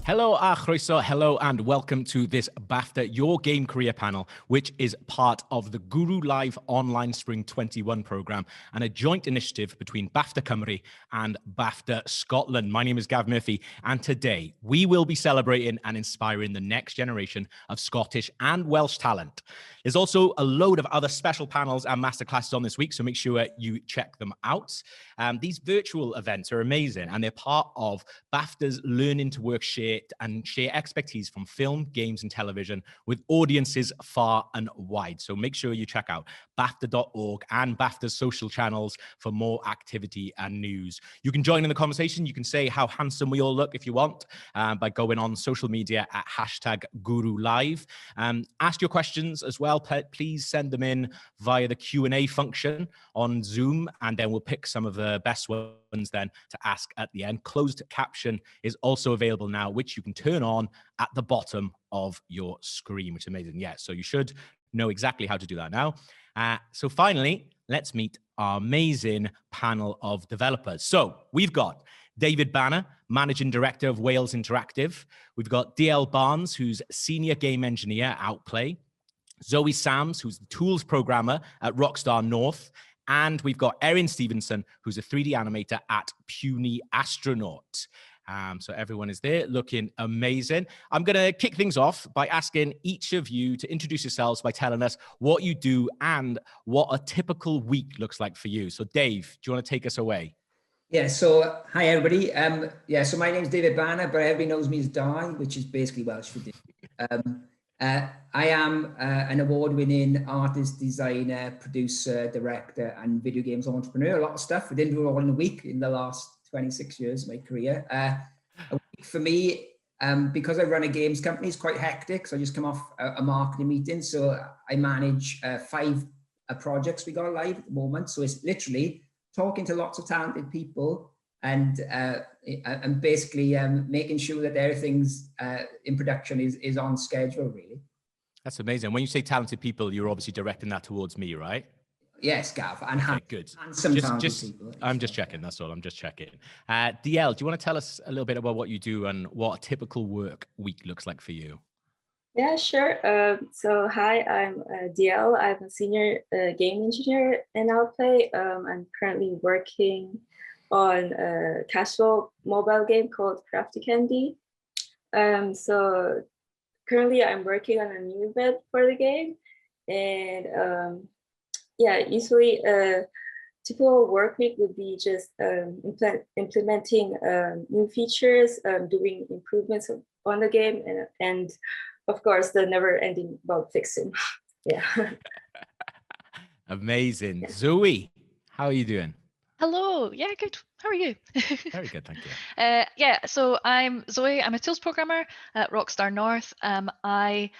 Hello, chroeso, hello, and welcome to this BAFTA Your Game Career panel, which is part of the Guru Live Online Spring 21 program and a joint initiative between BAFTA Cymru and BAFTA Scotland. My name is Gav Murphy, and today we will be celebrating and inspiring the next generation of Scottish and Welsh talent. There's also a load of other special panels and masterclasses on this week, so make sure you check them out. These virtual events are amazing, and they're part of BAFTA's Learning to Work share expertise from film, games, and television with audiences far and wide. So make sure you check out BAFTA.org and BAFTA's social channels for more activity and news. You can join in the conversation. You can say how handsome we all look if you want by going on social media at #GuruLive. Ask your questions as well. Please send them in via the Q&A function on Zoom, and then we'll pick some of the best ones then to ask at the end. Closed caption is also available now, which you can turn on at the bottom of your screen, which is amazing. Yeah, so you should know exactly how to do that now. So finally, let's meet our amazing panel of developers. So we've got David Banner, Managing Director of Wales Interactive. We've got DL Barnes, who's Senior Game Engineer at Outplay. Zoe Sams, who's the Tools Programmer at Rockstar North. And we've got Erin Stevenson, who's a 3D animator at Puny Astronaut. So everyone is there looking amazing. I'm going to kick things off by asking each of you to introduce yourselves by telling us what you do and what a typical week looks like for you. So Dave, do you want to take us away? Yeah, so hi everybody. So my name is David Banner, but everybody knows me as Di, which is basically Welsh for Dave. I am an award-winning artist, designer, producer, director, and video games entrepreneur. A lot of stuff. I didn't do it all in a week in the last 26 years of my career. A week for me, because I run a games company, is quite hectic. So I just come off a marketing meeting. So I manage 5 projects we got live at the moment. So it's literally talking to lots of talented people and basically making sure that everything's in production is on schedule, really. That's amazing. When you say talented people, you're obviously directing that towards me, right? Yes, Gav. And okay, good. Handsome talented people. I'm just checking. That's all. I'm just checking. DL, do you want to tell us a little bit about what you do and what a typical work week looks like for you? Yeah, sure. So hi, I'm DL. I'm a senior game engineer in Outplay. I'm currently working on a casual mobile game called Crafty Candy. So currently I'm working on a new event for the game. And usually a typical work week would be just implementing new features, doing improvements on the game, and of course, the never-ending bug fixing. Yeah. Amazing. Yeah. Zoe, how are you doing? Hello. Yeah, good. How are you? Very good, thank you. So I'm Zoe. I'm a tools programmer at Rockstar North. I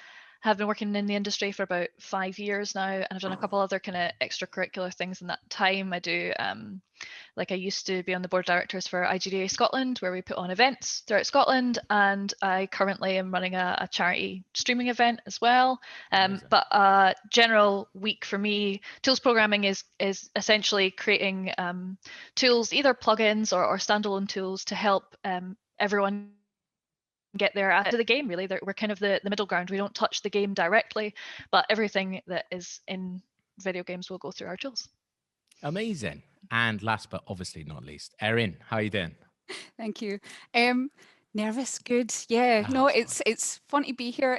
have been working in the industry for about 5 years now, and I've done a couple other kind of extracurricular things in that time. I do, I used to be on the board of directors for IGDA Scotland, where we put on events throughout Scotland, and I currently am running a charity streaming event as well. But a general week for me, tools programming is essentially creating tools, either plugins or standalone tools to help everyone get there after the game. Really, we're kind of the middle ground. We don't touch the game directly, but everything that is in video games will go through our tools. Amazing. And last but obviously not least, Erin, how are you doing? Thank you. Nervous, good. Yeah, no, it's fun to be here.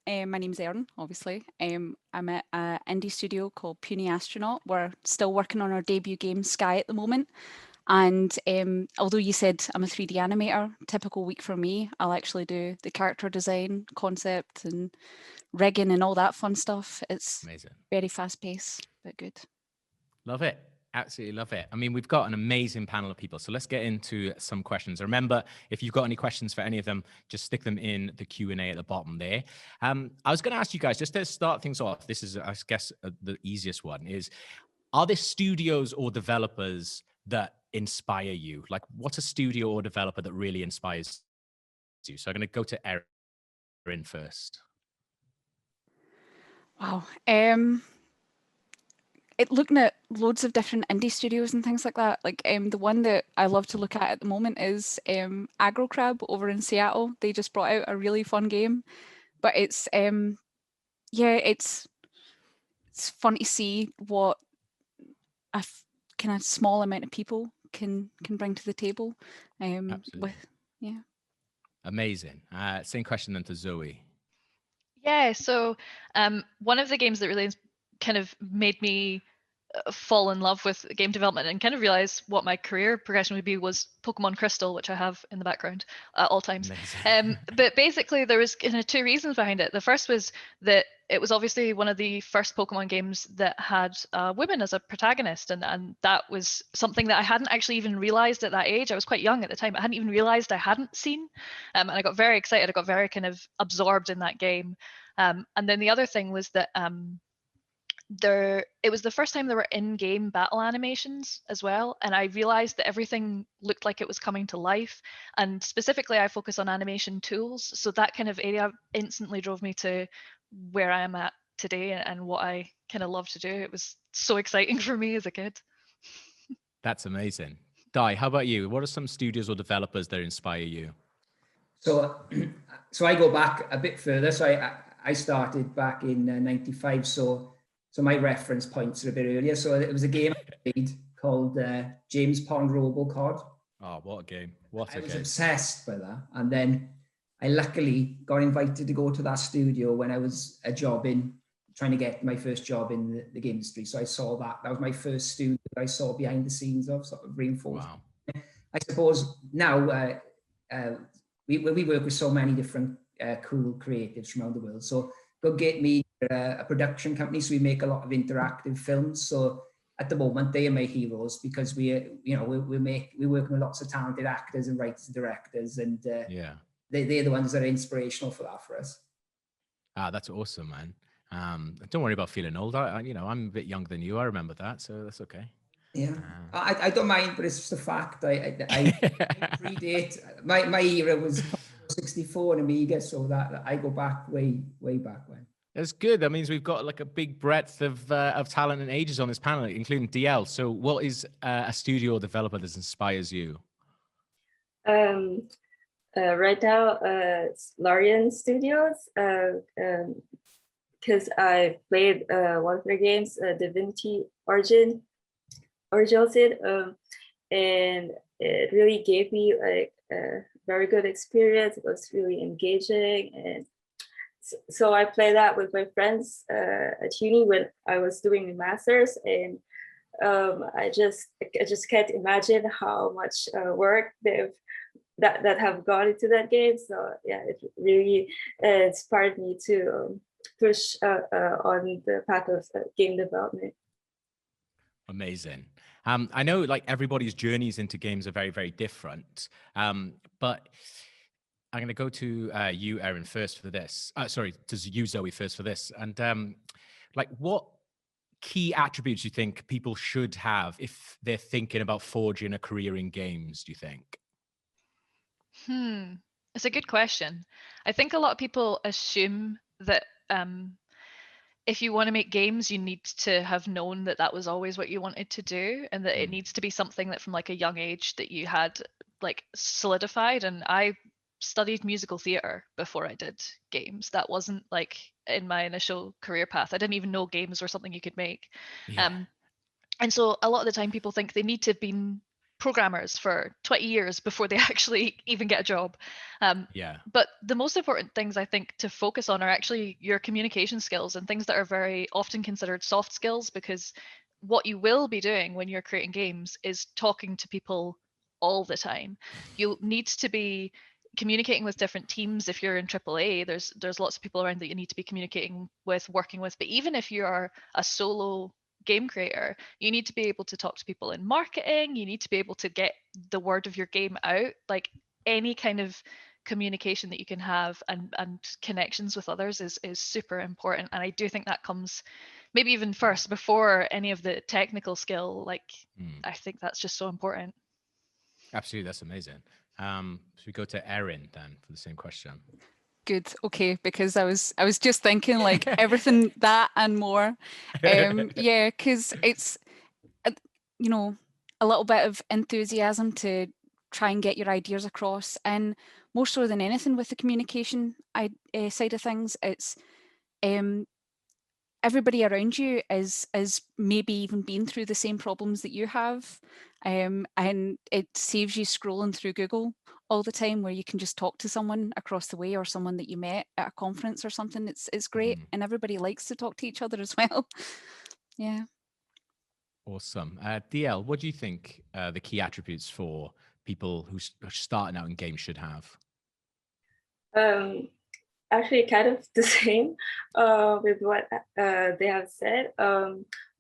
My name's Erin, obviously. I'm at an indie studio called Puny Astronaut. We're still working on our debut game, Sky, at the moment. And although you said I'm a 3D animator, typical week for me, I'll actually do the character design, concept and rigging and all that fun stuff. It's amazing. Very fast paced, but good. Love it. Absolutely love it. I mean, we've got an amazing panel of people. So let's get into some questions. Remember, if you've got any questions for any of them, just stick them in the Q&A at the bottom there. I was going to ask you guys, just to start things off, this is, I guess, the easiest one is, are there studios or developers that inspire you? Like, what's a studio or developer that really inspires you? So I'm going to go to Erin first. Wow. looking at loads of different indie studios and things like that. Like the one that I love to look at the moment is Aggro Crab over in Seattle. They just brought out a really fun game, but it's it's fun to see what a kind of small amount of people can bring to the table. Absolutely. Amazing. Same question then to Zoe. Yeah, so one of the games that really kind of made me fall in love with game development and kind of realize what my career progression would be was Pokemon Crystal, which I have in the background at all times. But basically, there was kind of two reasons behind it. The first was that it was obviously one of the first Pokemon games that had women as a protagonist, and that was something that I hadn't actually even realized at that age. I was quite young at the time. I hadn't even realized I hadn't seen, and I got very excited. I got very kind of absorbed in that game. And then the other thing was that it was the first time there were in-game battle animations as well, and I realized that everything looked like it was coming to life. And specifically, I focus on animation tools, so that kind of area instantly drove me to where I am at today and what I kind of love to do. It was so exciting for me as a kid. That's amazing. Di, how about you? What are some studios or developers that inspire you? So I go back a bit further. So I started back in '95. So my reference points are a bit earlier. So it was a game I played called James Pond Robocod. Oh, what a game. What a game. I was obsessed by that. And then I luckily got invited to go to that studio when I was trying to get my first job in the game industry. So I saw that. That was my first studio that I saw behind the scenes of, sort of reinforced. Wow. I suppose now we work with so many different cool creatives from around the world. So Go Get Me, a production company, so we make a lot of interactive films. So at the moment, they are my heroes because we work with lots of talented actors and writers and directors, and they're the ones that are inspirational for that for us. That's awesome, man. Don't worry about feeling old. I'm a bit younger than you. I remember that, so that's okay. Yeah, I don't mind, but it's just a fact. I predate. My era was 64 and Amiga, so that I go back way back when. That's good. That means we've got like a big breadth of talent and ages on this panel, including DL. So, what is a studio or developer that inspires you? Right now, it's Larian Studios, because I played one of their games, Divinity Original Sin, and it really gave me like a very good experience. It was really engaging, and so I played that with my friends at uni when I was doing my master's, and I just can't imagine how much work that have gone into that game. So yeah, it really inspired me to push on the path of game development. Amazing. I know like everybody's journeys into games are very, very different. But I'm going to go to you, Erin, first for this. To you, Zoe, first for this. And like, what key attributes do you think people should have if they're thinking about forging a career in games, do you think? It's a good question. I think a lot of people assume that if you want to make games, you need to have known that was always what you wanted to do, and that it needs to be something that from like a young age that you had like solidified. And I studied musical theater before I did games. That wasn't like in my initial career path. I didn't even know games were something you could make. And so a lot of the time people think they need to have been programmers for 20 years before they actually even get a job. But the most important things I think to focus on are actually your communication skills and things that are very often considered soft skills, because what you will be doing when you're creating games is talking to people all the time. You'll need to be communicating with different teams. If you're in AAA, there's lots of people around that you need to be communicating with, working with. But even if you are a solo game creator, you need to be able to talk to people in marketing. You need to be able to get the word of your game out. Like any kind of communication that you can have and connections with others is super important. And I do think that comes maybe even first before any of the technical skill. I think that's just so important. Absolutely, that's amazing. So we go to Erin then for the same question. Good. Okay, because I was just thinking like everything that and more. Yeah, because it's you know, a little bit of enthusiasm to try and get your ideas across, and more so than anything with the communication side of things, it's everybody around you is maybe even been through the same problems that you have, and it saves you scrolling through Google all the time, where you can just talk to someone across the way or someone that you met at a conference or something. It's great, and everybody likes to talk to each other as well. Yeah. Awesome. DL, what do you think the key attributes for people who are starting out in games should have? Actually, kind of the same with what they have said.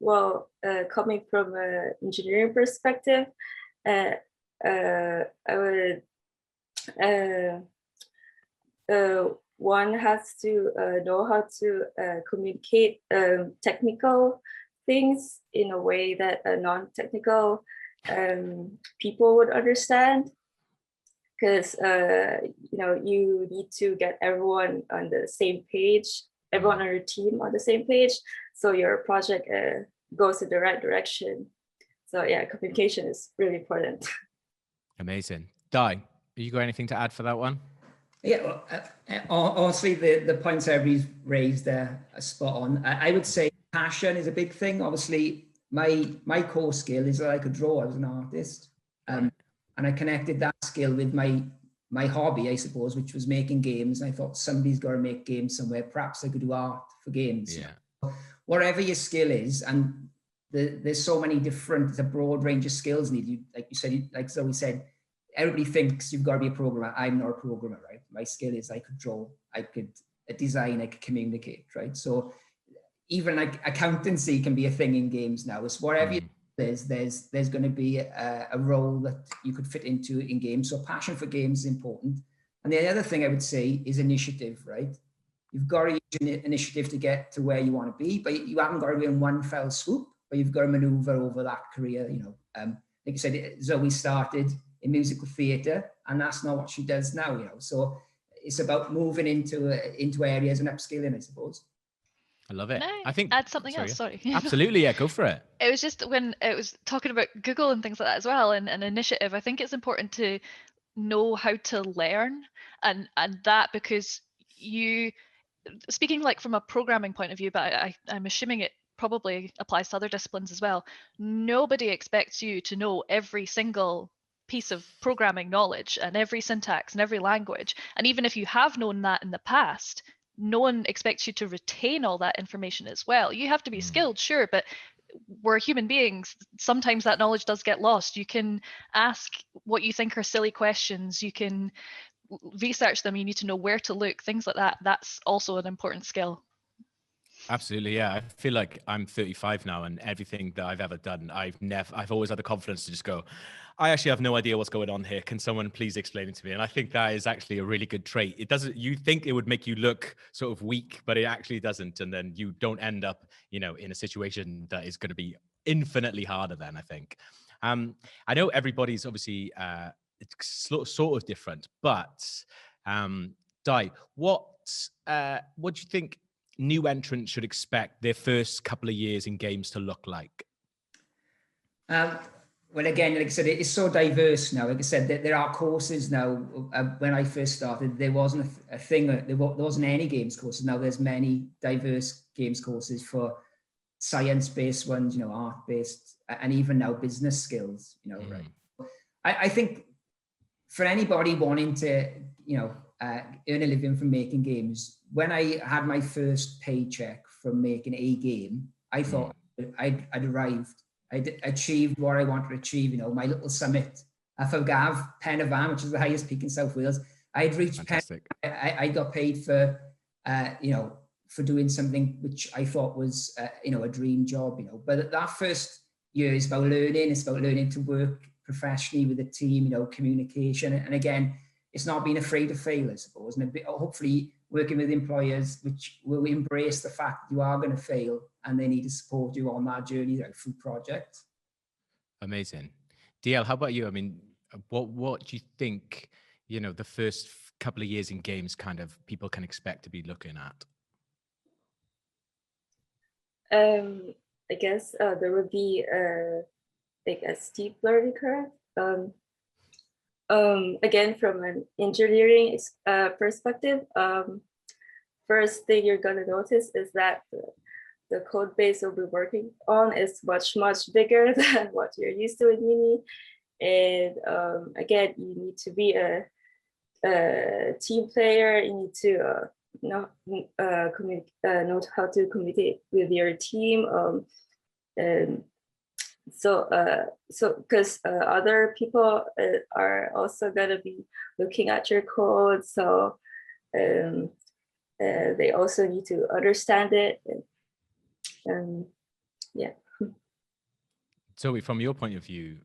Well, coming from an engineering perspective, I would one has to know how to communicate technical things in a way that non-technical people would understand. Because you need to get everyone on the same page, everyone on your team on the same page, so your project goes in the right direction. So yeah, communication is really important. Amazing. Di, you got anything to add for that one? Yeah, well, honestly, the points everybody's raised there are spot on. I would say passion is a big thing. Obviously, my core skill is that I could draw. I was an artist. Right. And I connected that skill with my hobby, I suppose, which was making games. And I thought somebody's got to make games somewhere. Perhaps I could do art for games. Yeah. Whatever your skill is, and there's so many different, it's a broad range of skills needed. Like you said, like Zoe said, everybody thinks you've got to be a programmer. I'm not a programmer, right? My skill is I could draw, I could design, I could communicate, right? So even like accountancy can be a thing in games now. It's whatever you there's going to be a role that you could fit into in games. So passion for games is important. And the other thing I would say is initiative, right? You've got to use initiative to get to where you want to be, but you haven't got to be in one fell swoop, but you've got to maneuver over that career. Like you said, Zoe started in musical theatre, and that's not what she does now, So it's about moving into areas and upskilling, I suppose. I love it. Can I I think add something else? Sorry. Absolutely, yeah, go for it. It was just when it was talking about Google and things like that as well, and an initiative. I think it's important to know how to learn, and that, because you, speaking like from a programming point of view, but I'm assuming it probably applies to other disciplines as well. Nobody expects you to know every single piece of programming knowledge and every syntax and every language. And even if you have known that in the past, no one expects you to retain all that information as well. You have to be skilled, sure, but we're human beings. Sometimes that knowledge does get lost. You can ask what you think are silly questions. You can research them. You need to know where to look, things like that. That's also an important skill. Absolutely, yeah. I feel like I'm 35 now, and everything that I've ever done, I've always had the confidence to just go, I actually have no idea what's going on here. Can someone please explain it to me? And I think that is actually a really good trait. It doesn't, you think it would make you look sort of weak, but it actually doesn't. And then you don't end up, in a situation that is going to be infinitely harder then, I think. I know everybody's obviously it's sort of different, but Di, what do you think new entrants should expect their first couple of years in games to look like? Well, again, like I said, it's so diverse now. Like I said, there are courses now. When I first started, there wasn't a thing. There wasn't any games courses. Now there's many diverse games courses for science-based ones, art-based, and even now business skills. Right. I think for anybody wanting to, earn a living from making games, when I had my first paycheck from making a game, I thought I'd arrived. I'd achieved what I wanted to achieve, my little summit. Gav, Pen y Fan, which is the highest peak in South Wales. I'd reached Pen. I got paid for, for doing something which I thought was, a dream job, But that first year is about learning. It's about learning to work professionally with a team, communication. And again, it's not being afraid to fail, I suppose. And hopefully working with employers which will embrace the fact that you are going to fail and they need to support you on that journey through projects. Amazing. DL, how about you? I mean, what do you think, the first couple of years in games kind of people can expect to be looking at? I guess there would be like a steep learning curve. Again, from an engineering perspective, first thing you're gonna notice is that the code base you'll be working on is much bigger than what you're used to in uni. And again, you need to be a team player. You need to know how to communicate with your team. And so because other people are also gonna be looking at your code, so they also need to understand it. And yeah. Zoe, from your point of view,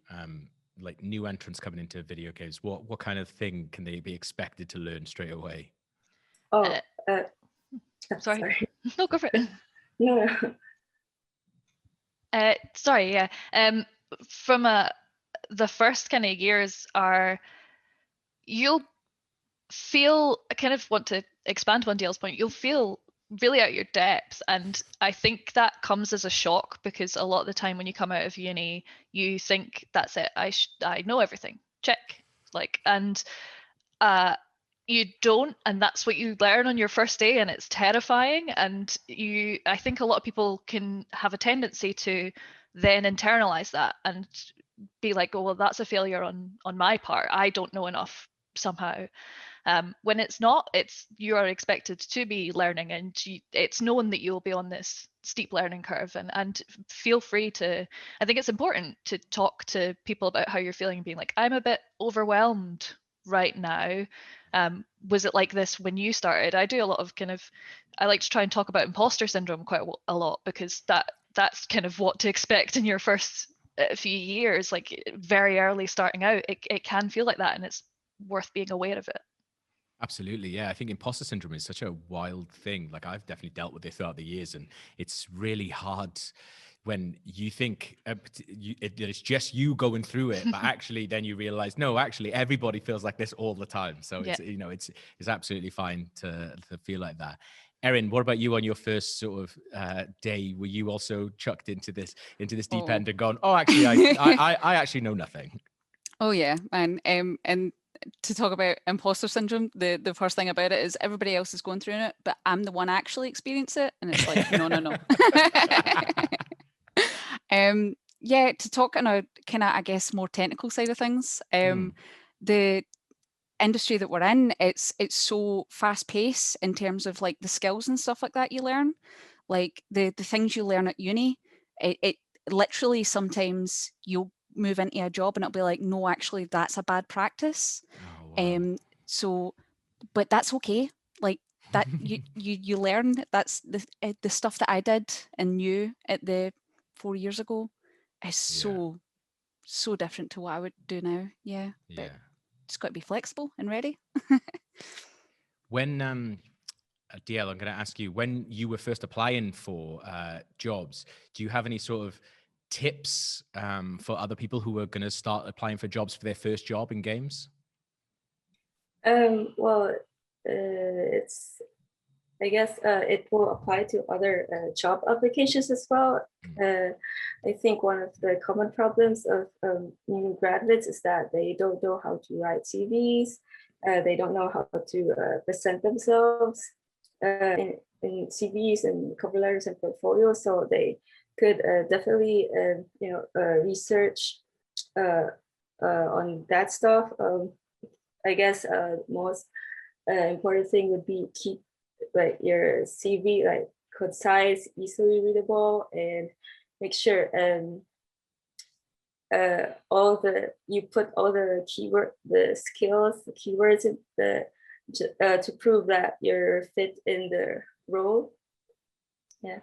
like new entrants coming into video games, what kind of thing can they be expected to learn straight away? Oh, sorry. No, go for it. No. Sorry, yeah. From the first kind of years are, you'll feel, I kind of want to expand on Dale's point, you'll feel really out your depth, and I think that comes as a shock, because a lot of the time when you come out of uni you think that's it, I know everything, check, like, and you don't, and that's what you learn on your first day, and it's terrifying. And I think a lot of people can have a tendency to then internalize that and be like, oh well, that's a failure on my part, I don't know enough somehow. When it's not, you are expected to be learning, and it's known that you'll be on this steep learning curve, and feel free to, I think it's important to talk to people about how you're feeling, being like, I'm a bit overwhelmed right now. Was it like this when you started? I do a lot of I like to try and talk about imposter syndrome quite a lot, because that's kind of what to expect in your first few years, like very early starting out. It can feel like that, and it's worth being aware of it. Absolutely, yeah. I think imposter syndrome is such a wild thing. Like, I've definitely dealt with it throughout the years, and it's really hard when you think it's just you going through it, but actually then you realize, no, actually everybody feels like this all the time. So it's, it's absolutely fine to feel like that. Erin, what about you on your first sort of day? Were you also chucked into this deep end and gone, oh, actually, I actually know nothing? Oh yeah, and to talk about imposter syndrome, the first thing about it is everybody else is going through it, but I'm the one actually experience it, and it's like no. Yeah, to talk on a kind of, I guess, more technical side of things, the industry that we're in, it's so fast paced in terms of like the skills and stuff like that you learn, like the things you learn at uni, it literally sometimes you'll move into a job and it'll be like, no, actually that's a bad practice. Oh, wow. So, but that's okay. Like that, you learn. That's the stuff that I did and knew at the 4 years ago is so different to what I would do now. Yeah. But just got to be flexible and ready. When DL, I'm going to ask you, when you were first applying for jobs, do you have any sort of tips for other people who are going to start applying for jobs for their first job in games? Well, I guess it will apply to other job applications as well. I think one of the common problems of new graduates is that they don't know how to write CVs. They don't know how to present themselves in CVs and cover letters and portfolios. So they could definitely, research on that stuff. I guess most important thing would be keep like your CV like concise, easily readable, and make sure you put all the skills, the keywords in to prove that you're fit in the role. Yeah.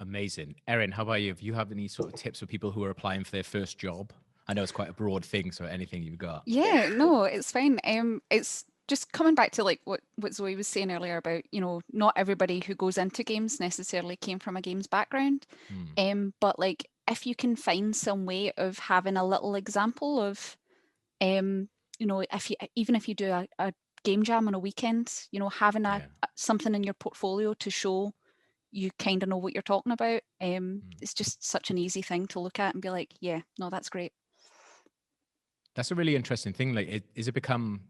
Amazing. Erin, how about you? If you have any sort of tips for people who are applying for their first job? I know it's quite a broad thing, so anything you've got. Yeah, no, it's fine. It's just coming back to like what Zoe was saying earlier about, not everybody who goes into games necessarily came from a games background. But like if you can find some way of having a little example of, if you do a game jam on a weekend, you know, having something in your portfolio to show you kind of know what you're talking about. It's just such an easy thing to look at and be like, yeah, no, that's great. That's a really interesting thing. Like, is it become,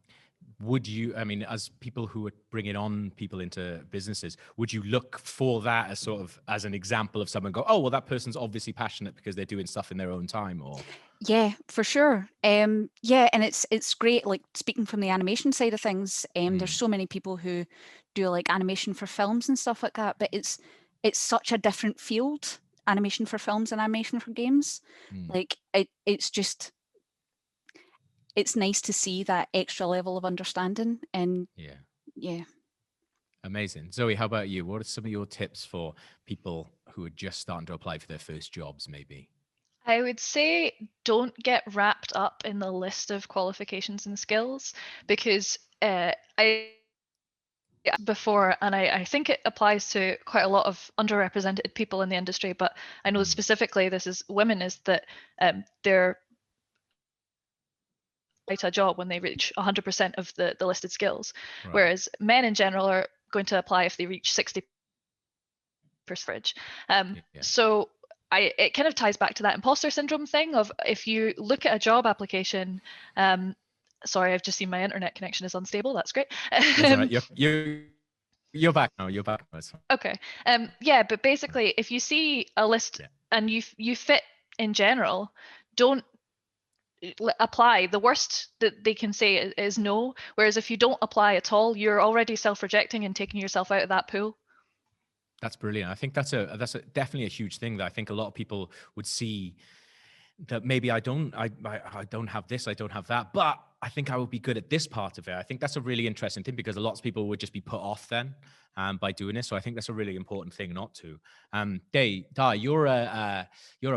would you, I mean, as people who are bringing on people into businesses, would you look for that as sort of as an example of someone go, oh, well, that person's obviously passionate because they're doing stuff in their own time? Or yeah, for sure. Yeah, and it's great. Like, speaking from the animation side of things, there's so many people who do like animation for films and stuff like that, but it's such a different field, animation for films and animation for games. Like, it's just, it's nice to see that extra level of understanding. And yeah. Amazing. Zoe, how about you? What are some of your tips for people who are just starting to apply for their first jobs, maybe? I would say don't get wrapped up in the list of qualifications and skills, because before, and I think it applies to quite a lot of underrepresented people in the industry, but I know specifically this is women, is that they're a job when they reach 100% of the listed skills, whereas men in general are going to apply if they reach 60%. So it kind of ties back to that imposter syndrome thing of, if you look at a job application, sorry, I've just seen my internet connection is unstable. That's great. That's all right. You're back now. You're back now. Okay. Yeah, but basically, if you see a list and you fit in general, don't apply. The worst that they can say is no. Whereas if you don't apply at all, you're already self-rejecting and taking yourself out of that pool. That's brilliant. I think that's definitely a huge thing that I think a lot of people would see, that maybe I don't have this, I don't have that, but I think I would be good at this part of it. I think that's a really interesting thing, because a lot of people would just be put off then by doing this. So I think that's a really important thing not to. Di, you're a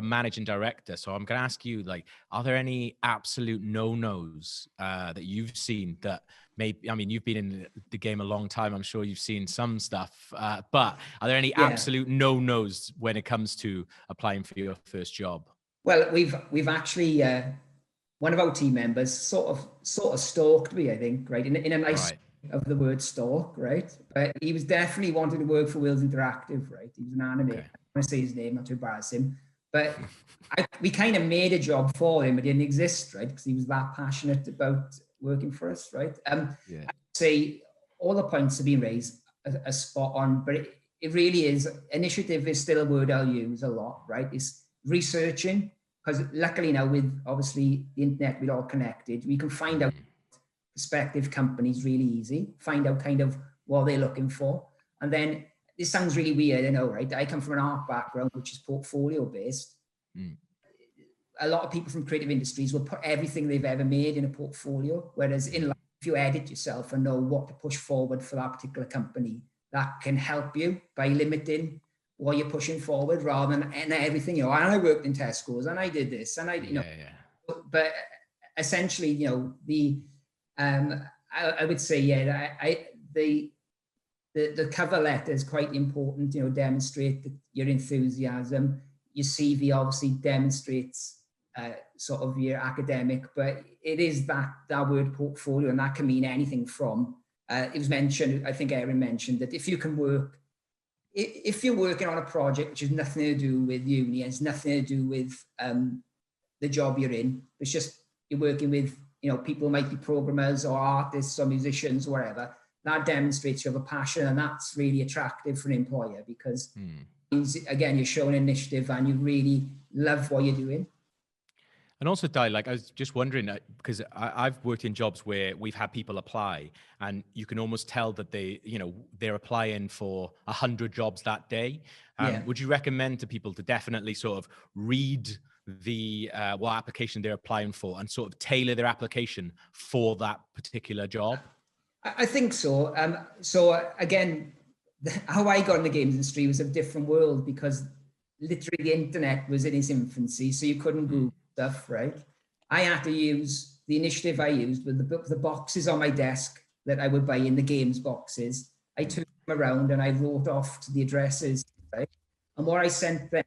managing director, so I'm going to ask you, like, are there any absolute no-nos that you've seen that maybe, I mean, you've been in the game a long time, I'm sure you've seen some stuff, but are there any absolute no-nos when it comes to applying for your first job? Well, we've actually one of our team members sort of stalked me, I think, right, in a nice of the word stalk, right? But he was definitely wanting to work for Wales Interactive, right? He was an animator. I don't want to say his name, not to embarrass him, but we kind of made a job for him. It didn't exist, right? Because he was that passionate about working for us, right? I'd say all the points have been raised are spot on, but it really is, initiative is still a word I'll use a lot, right? It's researching, because luckily now, with obviously the internet, we're all connected, we can find out prospective companies really easy, find out kind of what they're looking for. And then, this sounds really weird, I know, right? I come from an art background, which is portfolio based. A lot of people from creative industries will put everything they've ever made in a portfolio, whereas in life, if you edit yourself and know what to push forward for that particular company, that can help you by limiting what you're pushing forward, rather than and everything, you know, and I worked in Tesco's and I did this and I, you know, but essentially, you know, I would say, the cover letter is quite important, you know, demonstrate your enthusiasm. Your CV obviously demonstrates sort of your academic, but it is that word portfolio, and that can mean anything from, it was mentioned, I think Erin mentioned, that if you can work, if you're working on a project which has nothing to do with uni, it's nothing to do with the job you're in, it's just you're working with, you know, people might be programmers or artists or musicians or whatever, that demonstrates you have a passion, and that's really attractive for an employer, because again, you're showing initiative and you really love what you're doing. And also, Di, like, I was just wondering, because I've worked in jobs where we've had people apply, and you can almost tell that they're applying for 100 jobs that day. Would you recommend to people to definitely sort of read the what application they're applying for and sort of tailor their application for that particular job? I think so. So again, how I got in the games industry was a different world, because literally the internet was in its infancy, so you couldn't Google stuff, right? I had to use, the initiative I used with the boxes on my desk that I would buy in, the games boxes. I turned them around and I wrote off to the addresses, right? And what I sent them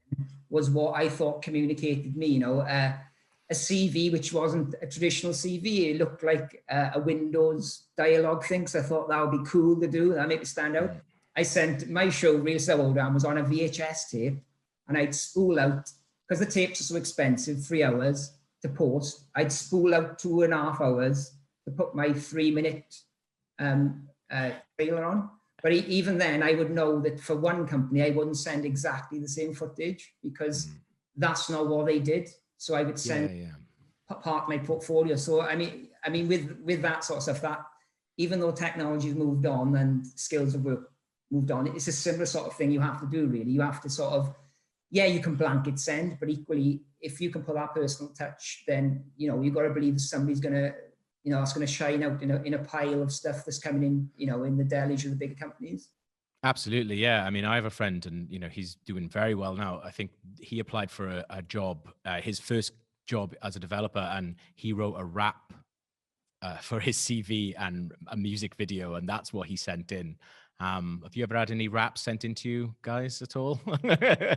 was what I thought communicated me, you know, a CV which wasn't a traditional CV. It looked like a Windows dialogue thing. So I thought that would be cool to do. That make it stand out. I sent my show, Real Sourdough, was on a VHS tape, and I'd spool out, because the tapes are so expensive, 3 hours to post. I'd spool out 2.5 hours to put my 3-minute trailer on. But even then, I would know that for one company, I wouldn't send exactly the same footage, because that's not what they did. So I would send part of my portfolio. So I mean, with that sort of stuff, that even though technology has moved on and skills of work moved on, it's a similar sort of thing you have to do, really. You have to sort of, you can blanket send, but equally, if you can put that personal touch, then, you've got to believe that somebody's going to, that's going to shine out in a pile of stuff that's coming in, in the deluge of the bigger companies. Absolutely, yeah. I mean, I have a friend, and he's doing very well now. I think he applied for a job, his first job as a developer, and he wrote a rap for his CV and a music video, and that's what he sent in. Have you ever had any raps sent into you guys at all? I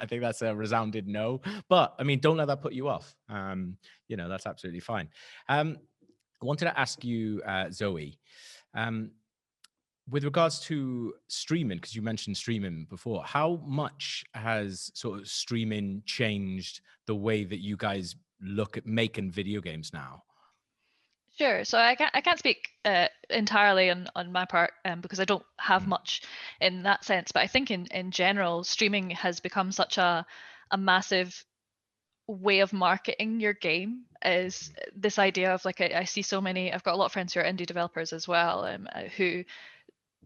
think that's a resounding no. But I mean, don't let that put you off. That's absolutely fine. I wanted to ask you, Zoe, with regards to streaming, because you mentioned streaming before, how much has sort of streaming changed the way that you guys look at making video games now? Sure. So I can't speak entirely on my part because I don't have much in that sense. But I think in general, streaming has become such a massive way of marketing your game. Is this idea of, like, I see so many. I've got a lot of friends who are indie developers as well, who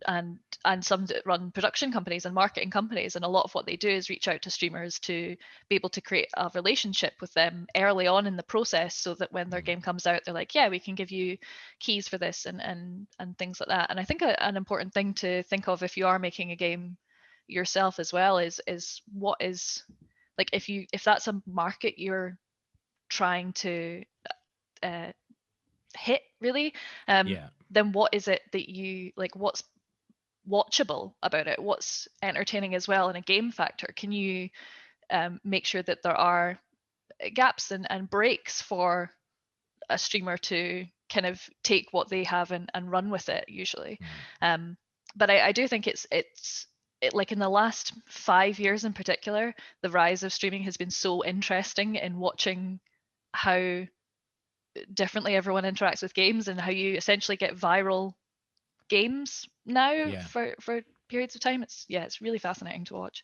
and some that run production companies and marketing companies, and a lot of what they do is reach out to streamers to be able to create a relationship with them early on in the process, so that when their game comes out, they're like, yeah, we can give you keys for this and things like that. And I think an important thing to think of if you are making a game yourself as well is what is, like, if that's a market you're trying to hit, really, then what is it that you like, what's watchable about it, what's entertaining as well in a game factor? Can you make sure that there are gaps and breaks for a streamer to kind of take what they have and run with it, usually? But I do think it's like in the last 5 years in particular, the rise of streaming has been so interesting in watching how differently everyone interacts with games, and how you essentially get viral games now for periods of time. It's really fascinating to watch.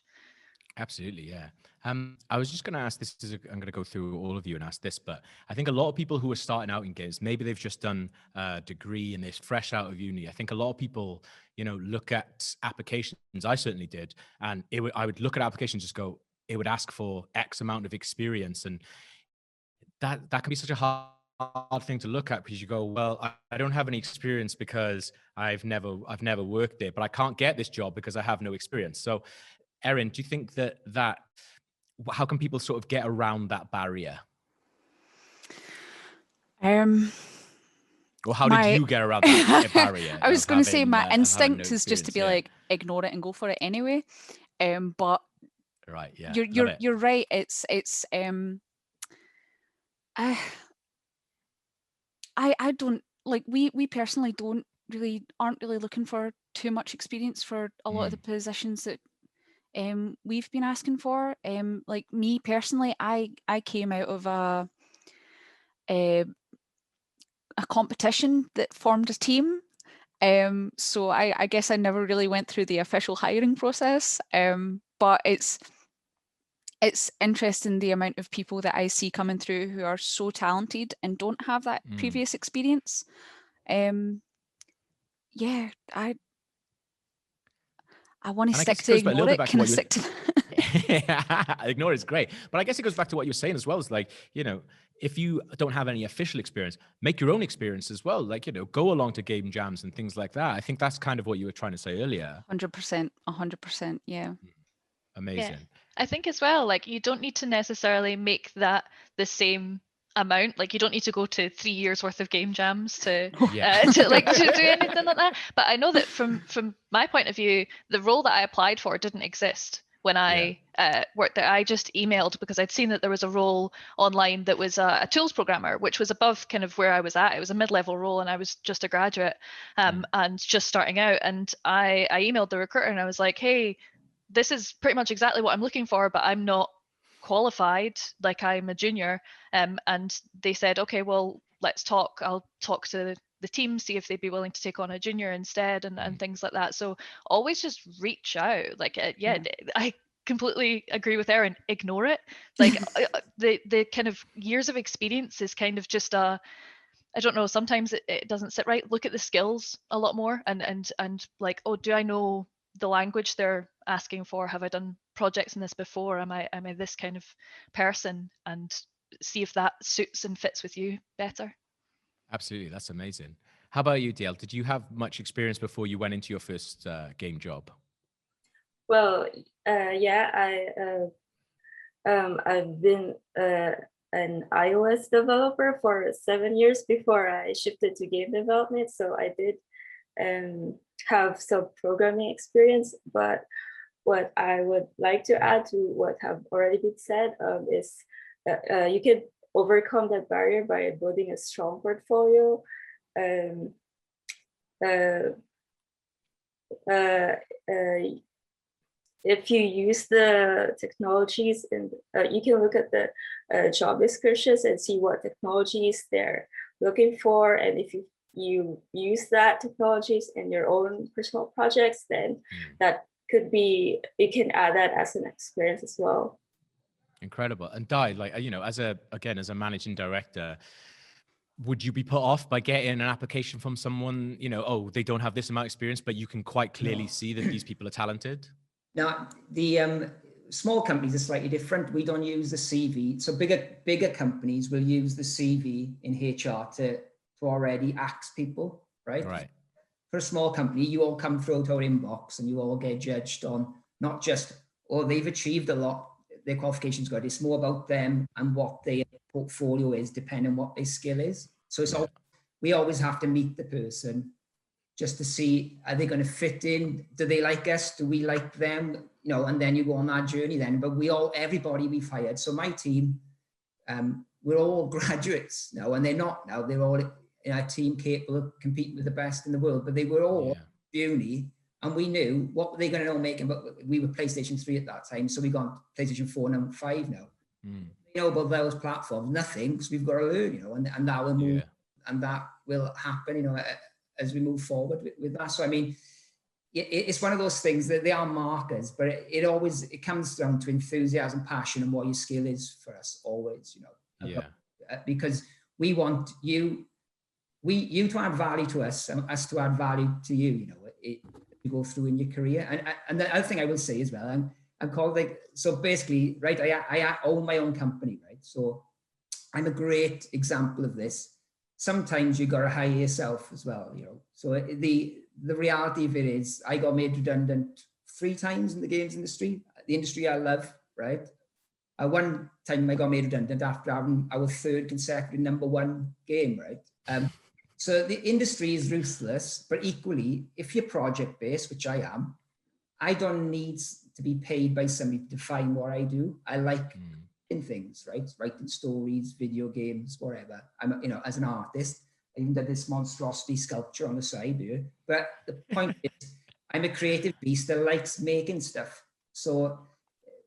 Absolutely, yeah. I was just going to ask this. I'm going to go through all of you and ask this, but I think a lot of people who are starting out in games, maybe they've just done a degree and they're fresh out of uni. I think a lot of people, look at applications. I certainly did, and I would look at applications, just go, it would ask for X amount of experience, and that can be such a hard thing to look at, because you go, well, I don't have any experience because I've never worked there, but I can't get this job because I have no experience. So Erin, do you think that how can people sort of get around that barrier? Or how did you get around that barrier? I was going to say my instinct is just to be like, ignore it and go for it anyway. But right, yeah, you're right. It's I don't, like, we personally aren't really looking for too much experience for a lot of the positions that we've been asking for. Like me personally, I came out of a competition that formed a team. So I guess I never really went through the official hiring process. But it's interesting the amount of people that I see coming through who are so talented and don't have that previous experience. Yeah, I want to stick to ignore it. Can I stick to ignore is great, but I guess it goes back to what you're saying as well. Is like, if you don't have any official experience, make your own experience as well. Like, go along to game jams and things like that. I think that's kind of what you were trying to say earlier. 100%. Yeah. Amazing. Yeah. I think as well, like, you don't need to necessarily make that the same amount. Like, you don't need to go to 3 years worth of game jams to do anything like that. But I know that from my point of view, the role that I applied for didn't exist when I worked there. I just emailed because I'd seen that there was a role online that was a tools programmer, which was above kind of where I was at. It was a mid-level role and I was just a graduate and just starting out. And I emailed the recruiter and I was like, hey, this is pretty much exactly what I'm looking for, but I'm not qualified, like I'm a junior. And they said, okay, well, let's talk. I'll talk to the team, see if they'd be willing to take on a junior instead and things like that. So always just reach out. Like, I completely agree with Erin. Ignore it. Like the kind of years of experience is kind of just I don't know, sometimes it doesn't sit right. Look at the skills a lot more and like, oh, do I know the language they're asking for? Have I done projects in this before? Am I this kind of person? And see if that suits and fits with you better. Absolutely. That's amazing. How about you, DL? Did you have much experience before you went into your first game job? Well, I've been an iOS developer for 7 years before I shifted to game development. So I did have some programming experience, but what I would like to add to what have already been said is you can overcome that barrier by building a strong portfolio. If you use the technologies and you can look at the job descriptions and see what technologies they're looking for, and if you use that technologies in your own personal projects, then that could be, you can add that as an experience as well. Incredible. And Di, like, you know, as a managing director, would you be put off by getting an application from someone, you know, oh, they don't have this amount of experience, but you can quite clearly see that these people are talented? Now, the small companies are slightly different. We don't use the CV. So bigger companies will use the CV in HR to already ask people, right? Right. For a small company, you all come through to our inbox and you all get judged on not just, oh, they've achieved a lot, their qualifications good. It's more about them and what their portfolio is, depending on what their skill is. So it's all, we always have to meet the person just to see, are they going to fit in? Do they like us? Do we like them? You know, and then you go on that journey then. But everybody we've hired. So my team, we're all graduates now, and they're not now. They're all in our team capable of competing with the best in the world. But they were all uni, and we knew what were they going to know making. But we were PlayStation 3 at that time, so we got PlayStation 4 and 5 now. You know about those platforms, nothing, because we've got to learn, you know, and that will move, and that will happen, you know, as we move forward with that. So I mean, it's one of those things that they are markers, but it comes down to enthusiasm, passion, and what your skill is for us always, you know. Because we want you to add value to us, and us to add value to you, you know, you go through in your career. And the other thing I will say as well, I'm called, like, so basically, right, I own my own company, right? So I'm a great example of this. Sometimes you got to hire yourself as well, you know. So the reality of it is, I got made redundant 3 times in the games industry, the industry I love, right? One time I got made redundant after having our 3rd consecutive #1 game, right? So the industry is ruthless, but equally, if you're project-based, which I am, I don't need to be paid by somebody to define what I do. I like in things, right? Writing stories, video games, whatever. I'm, you know, as an artist, I even did this monstrosity sculpture on the side here. But the point is, I'm a creative beast that likes making stuff. So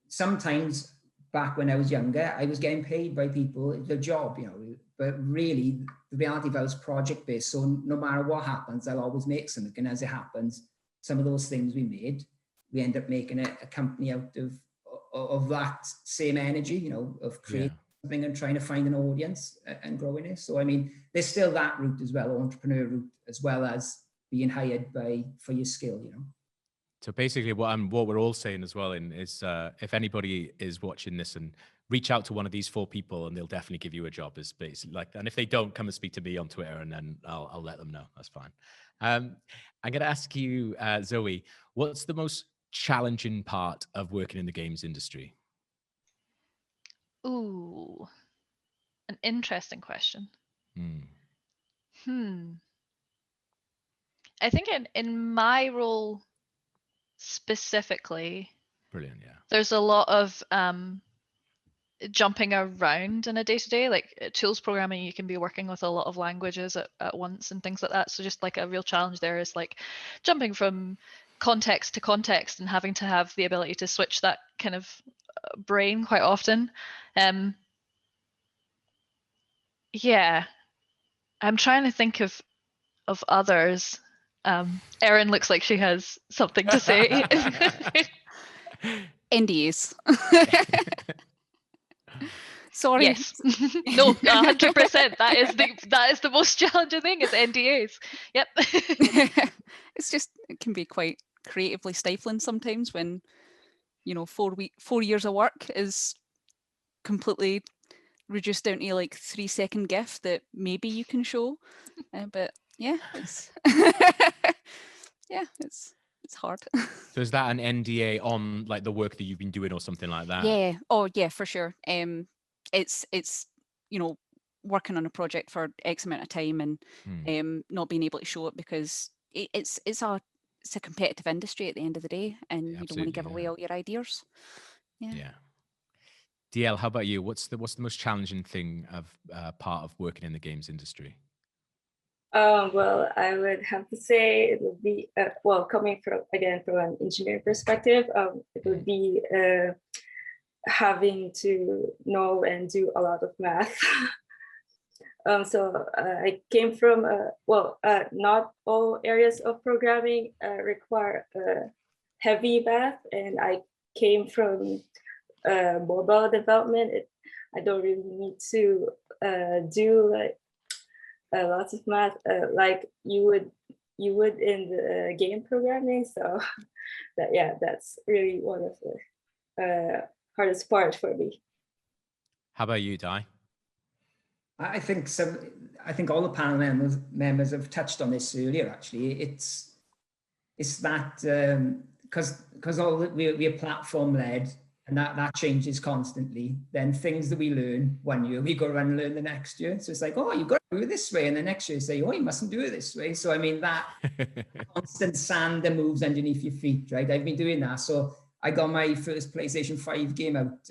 sometimes back when I was younger, I was getting paid by people, the job, you know, but really the reality of it was project-based. So no matter what happens, I'll always make something. And as it happens, some of those things we made, we end up making a company out of that same energy, you know, of creating something and trying to find an audience and growing it. So, I mean, there's still that route as well, entrepreneur route, as well as being hired for your skill, you know. So basically what we're all saying as well is if anybody is watching this, and reach out to one of these 4 people and they'll definitely give you a job, is basically like, and if they don't, come and speak to me on Twitter and then I'll let them know. That's fine. I'm going to ask you, Zoe, what's the most challenging part of working in the games industry? Ooh, an interesting question. I think in my role specifically, Brilliant. Yeah. There's a lot of jumping around in a day-to-day, like tools programming, you can be working with a lot of languages at once and things like that. So just like a real challenge there is like jumping from context to context and having to have the ability to switch that kind of brain quite often. Yeah, I'm trying to think of others. Erin looks like she has something to say. NDAs. Sorry. Yes. No, 100%. That is the most challenging thing is NDAs. Yep. It's just, it can be quite creatively stifling sometimes when, 4 years of work is completely reduced down to like 3-second GIF that maybe you can show. But yeah, it's it's hard. So is that an NDA on like the work that you've been doing or something like that? Yeah. Oh yeah, for sure. It's working on a project for X amount of time and not being able to show it because it's a competitive industry at the end of the day, and you don't want to give away all your ideas. Yeah. DL, how about you? What's the most challenging thing of part of working in the games industry? Well, I would have to say it would be coming from an engineering perspective, it would be having to know and do a lot of math. So I came from not all areas of programming require heavy math, and I came from mobile development. I don't really need to do like lots of math like you would in the game programming. So that's really one of the hardest part for me. How about you, Di? I think all the panel members have touched on this earlier. Actually, it's that because we're platform led, and that changes constantly. Then things that we learn one year, we go around and learn the next year. So it's like, oh, you've got to do it this way, and the next year you say, oh, you mustn't do it this way. So I mean that constant sand that moves underneath your feet, right? I've been doing that. So I got my first PlayStation 5 game out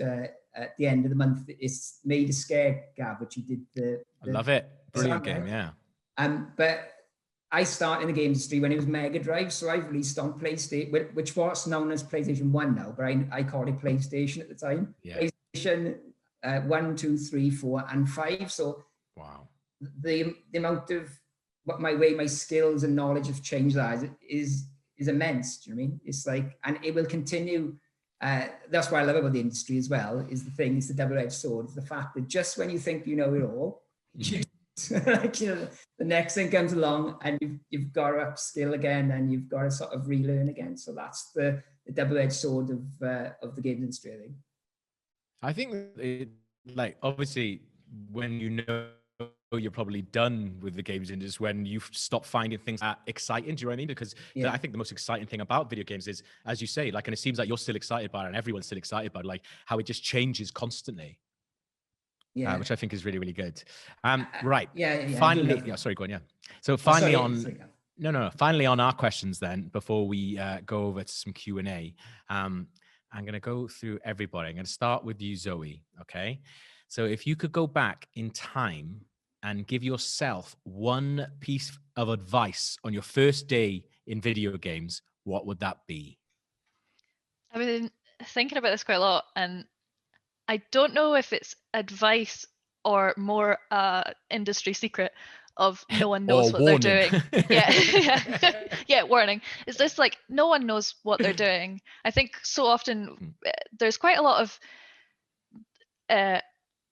at the end of the month. It's Made a Scare, Gav, which you did. I love it. Brilliant game, yeah. But I started in the game industry when it was Mega Drive, so I've released on PlayStation, which was known as PlayStation 1 now, but I called it PlayStation at the time. Yeah. PlayStation 1, 2, 3, 4, and 5. So wow, the amount of my skills and knowledge have changed that is immense. Do you know what I mean? It's like, and it will continue. That's what I love about the industry as well, is it's the double-edged sword. It's the fact that just when you think you know it all, the next thing comes along and you've got to upskill again and you've got to sort of relearn again. So that's the double-edged sword of the game industry, I think. Like obviously when you know you're probably done with the games industry, when you stop finding things that exciting. Do you know what I mean? Because I think the most exciting thing about video games is, as you say, like, and it seems like you're still excited about it and everyone's still excited about it, like how it just changes constantly. Yeah, which I think is really, really good. Right. Finally, sorry, go on. Yeah. So finally finally on our questions then, before we go over to some Q&A, I'm going to go through everybody. I'm going to start with you, Zoe. Okay. So if you could go back in time and give yourself one piece of advice on your first day in video games, what would that be? I've been thinking about this quite a lot, and I don't know if it's advice or more industry secret of no one knows what they're doing. Yeah, warning. Is this like no one knows what they're doing? I think so often there's quite a lot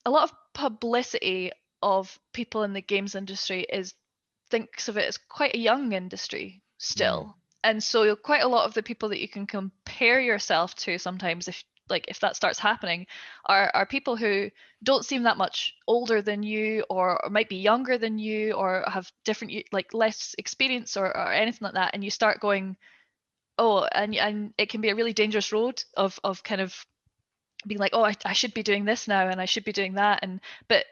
of publicity of people in the games industry thinks of it as quite a young industry still. And so quite a lot of the people that you can compare yourself to sometimes, if that starts happening, are people who don't seem that much older than you, or might be younger than you, or have different, like less experience or anything like that. And you start going, oh, and it can be a really dangerous road of kind of being like, oh, I should be doing this now and I should be doing that. But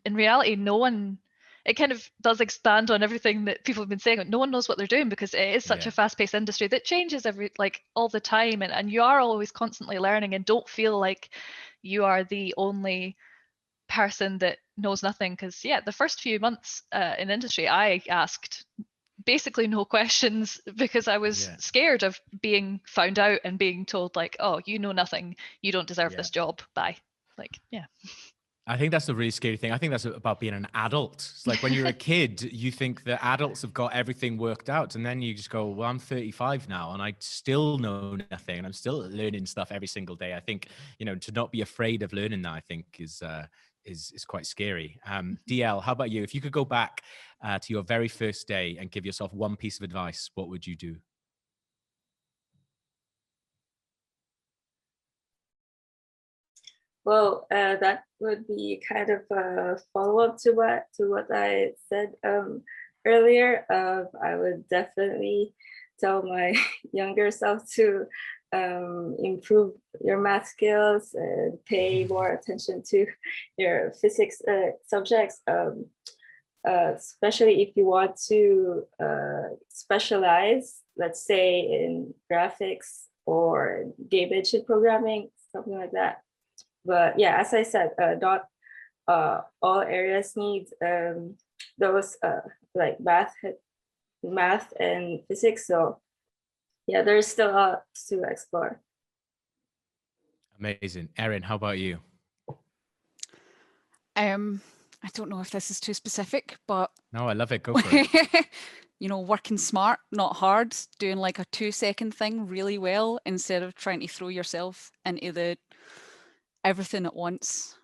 in reality, no one it kind of does expand on everything that people have been saying. No one knows what they're doing because it is such a fast-paced industry that changes all the time, and you are always constantly learning, and don't feel like you are the only person that knows nothing. Because the first few months in industry, I asked basically no questions because I was scared of being found out and being told like, oh, you know nothing, you don't deserve this job, bye. I think that's the really scary thing. I think that's about being an adult. It's like when you're a kid, you think that adults have got everything worked out. And then you just go, well, I'm 35 now and I still know nothing. And I'm still learning stuff every single day. I think, to not be afraid of learning that, I think is quite scary. DL, how about you? If you could go back to your very first day and give yourself one piece of advice, what would you do? Well, that would be kind of a follow-up to what I said earlier. I would definitely tell my younger self to improve your math skills and pay more attention to your physics subjects, especially if you want to specialize, let's say in graphics or game engine programming, something like that. But yeah, as I said, not all areas need those like math and physics. So yeah, there's still a lot to explore. Amazing. Erin, how about you? I don't know if this is too specific, but no, I love it. Go for it. Working smart, not hard, doing like a 2-second thing really well instead of trying to throw yourself into the everything at once.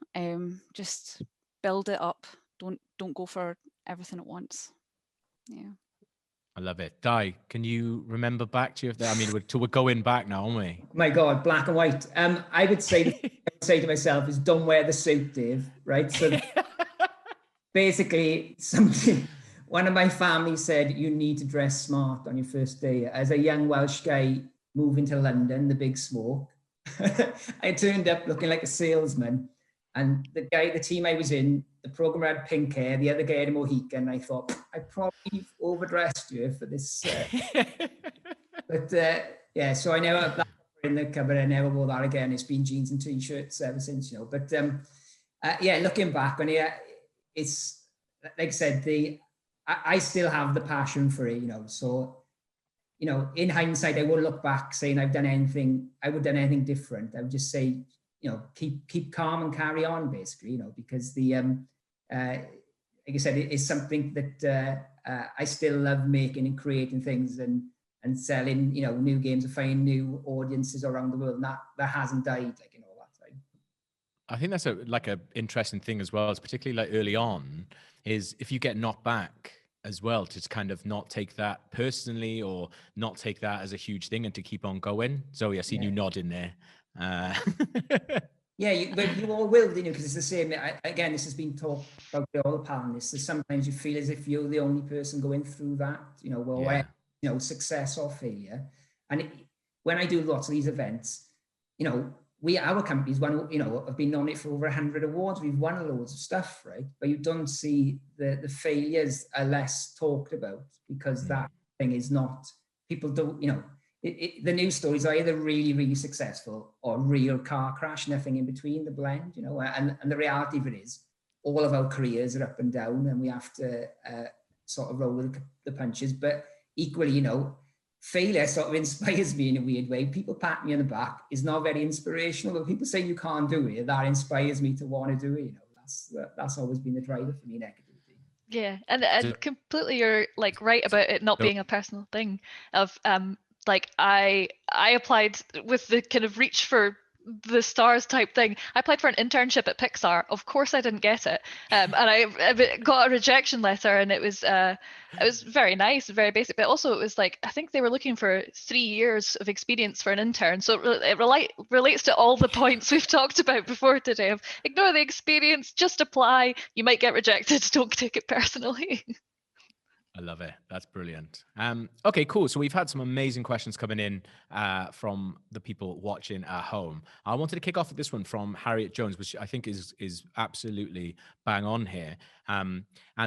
Just build it up. Don't go for everything at once. Yeah. I love it. Di, can you remember back to we're going back now, aren't we? My God, black and white. I would say to myself is don't wear the suit, Dave. Right. So basically one of my family said you need to dress smart on your first day. As a young Welsh guy moving to London, the big smoke, I turned up looking like a salesman, and the team I was in, the programmer had pink hair, the other guy had a Mohican. I thought I probably overdressed you for this, but so I never in the cupboard. I never wore that again. It's been jeans and t-shirts ever since, But looking back on it, it's like I said, I still have the passion for it, So. In hindsight, I won't look back saying I would done anything different. I would just say, keep calm and carry on, basically, because like I said, it is something that I still love making and creating things and selling, new games and finding new audiences around the world. And that hasn't died, all that time. I think that's a interesting thing as well, is particularly early on, is if you get knocked back as well, to kind of not take that personally or not take that as a huge thing and to keep on going. Zoe, I seen you nodding there. But you all will, because it's the same. Again, this has been talked about by all the panelists. Sometimes you feel as if you're the only person going through that, success or failure. And when I do lots of these events, our company's have been on it for over 100 awards. We've won loads of stuff, right? But you don't see the failures are less talked about because that thing is not, people don't, the news stories are either really, really successful or real car crash, nothing in between, the blend, and the reality of it is all of our careers are up and down and we have to sort of roll with the punches. But equally, failure sort of inspires me in a weird way. People pat me on the back is not very inspirational, but people say you can't do it, that inspires me to want to do it. That's always been the driver for me, negativity. Yeah, and completely, you're right about it not being a personal thing. Of I applied with the kind of reach for the stars type thing. I applied for an internship at Pixar. Of course I didn't get it, and I got a rejection letter, and it was very nice, very basic, but also it was I think they were looking for 3 years of experience for an intern. So it relates to all the points we've talked about before today of ignore the experience, just apply, you might get rejected, don't take it personally. I love it. That's brilliant. Okay, cool. So we've had some amazing questions coming in from the people watching at home. I wanted to kick off with this one from Harriet Jones, which I think is absolutely bang on here. And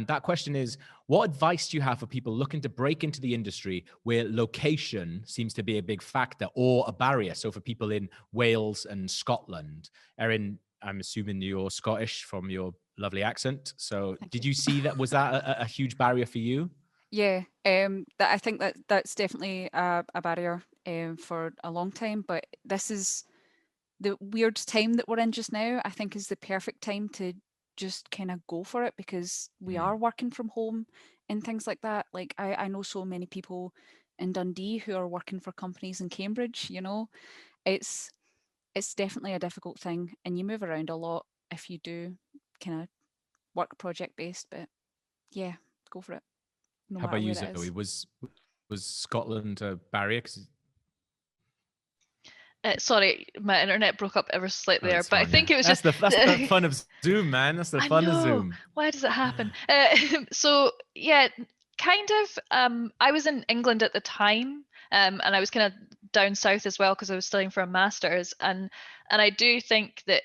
that question is, what advice do you have for people looking to break into the industry where location seems to be a big factor or a barrier? So for people in Wales and Scotland, Erin, I'm assuming you're Scottish from your lovely accent. So did you see that? Was that a huge barrier for you? Yeah, that I think that's definitely a barrier for a long time. But this is the weird time that we're in just now. I think is the perfect time to just kind of go for it, because we are working from home and things like that. Like I know so many people in Dundee who are working for companies in Cambridge. It's definitely a difficult thing, and you move around a lot if you do kind of work project based. But yeah, go for it, no How matter about you, where it Zoe? is. Was Scotland a barrier? 'Cause Sorry, my internet broke up ever so slightly there, it's but I fine, yeah. think it was That's just. the fun of Zoom, man. That's the I fun of know. Zoom. Why does it happen? So yeah, kind of. I was in England at the time, and I was kind of down south as well because I was studying for a master's, and I do think that